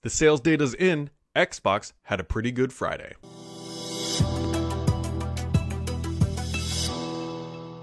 The sales data's in. Xbox had a pretty good Friday.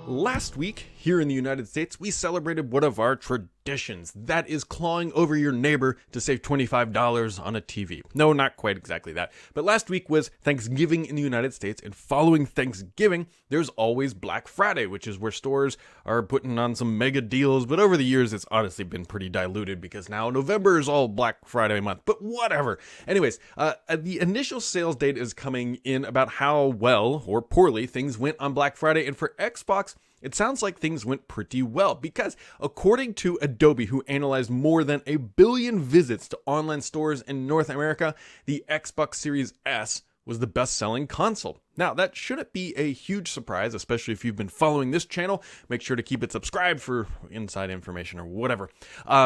Last week, here in the United States, we celebrated one of our traditions. That is clawing over your neighbor to save $25 on a TV. No, not quite exactly that. But last week was Thanksgiving in the United States, and following Thanksgiving, there's always Black Friday, which is where stores are putting on some mega deals. But over the years, it's honestly been pretty diluted because now November is all Black Friday month. But whatever. Anyways, the initial sales data is coming in about how well or poorly things went on Black Friday. And for Xbox, it sounds like things went pretty well because according to Adobe, who analyzed more than 1 billion visits to online stores in North America, the Xbox Series S was the best-selling console. Now, that shouldn't be a huge surprise, especially if you've been following this channel. Make sure to keep it subscribed for inside information or whatever.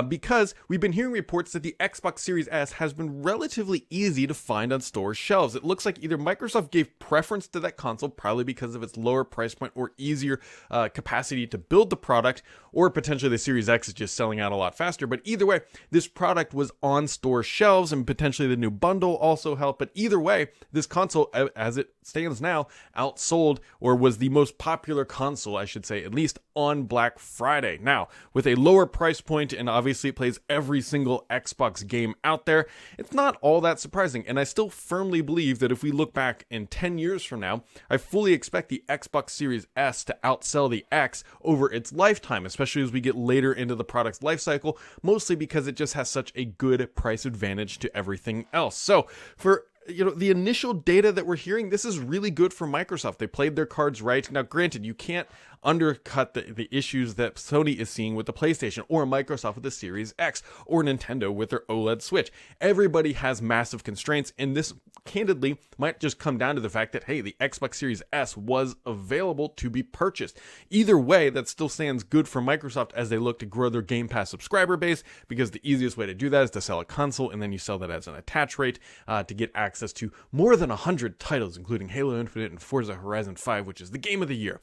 Because we've been hearing reports that the Xbox Series S has been relatively easy to find on store shelves. It looks like either Microsoft gave preference to that console, probably because of its lower price point or easier capacity to build the product, or potentially the Series X is just selling out a lot faster. But either way, this product was on store shelves, and potentially the new bundle also helped. But either way, this console, as it stands now, outsold, or was the most popular console, I should say, at least on Black Friday. Now, with a lower price point, and obviously it plays every single Xbox game out there, it's not all that surprising. And I still firmly believe that if we look back in 10 years from now, I fully expect the Xbox Series S to outsell the X over its lifetime, especially as we get later into the product's life cycle, mostly because it just has such a good price advantage to everything else. So for the initial data that we're hearing, this is really good for Microsoft. They played their cards right. Now, granted, you can't undercut the issues that Sony is seeing with the PlayStation, or Microsoft with the Series X, or Nintendo with their OLED Switch. Everybody has massive constraints, and this candidly might just come down to the fact that, hey, the Xbox Series S was available to be purchased. Either way, that still stands good for Microsoft as they look to grow their Game Pass subscriber base, because the easiest way to do that is to sell a console, and then you sell that as an attach rate to get access to more than 100 titles, including Halo Infinite and Forza Horizon 5, which is the game of the year.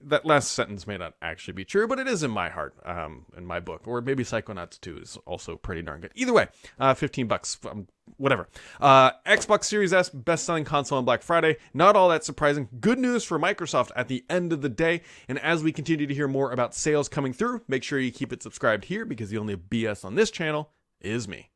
That last sentence may not actually be true, but it is in my heart, in my book. Or maybe Psychonauts 2 is also pretty darn good. Either way, $15, whatever. Xbox Series S, best-selling console on Black Friday. Not all that surprising. Good news for Microsoft at the end of the day. And as we continue to hear more about sales coming through, make sure you keep it subscribed here, because the only BS on this channel is me.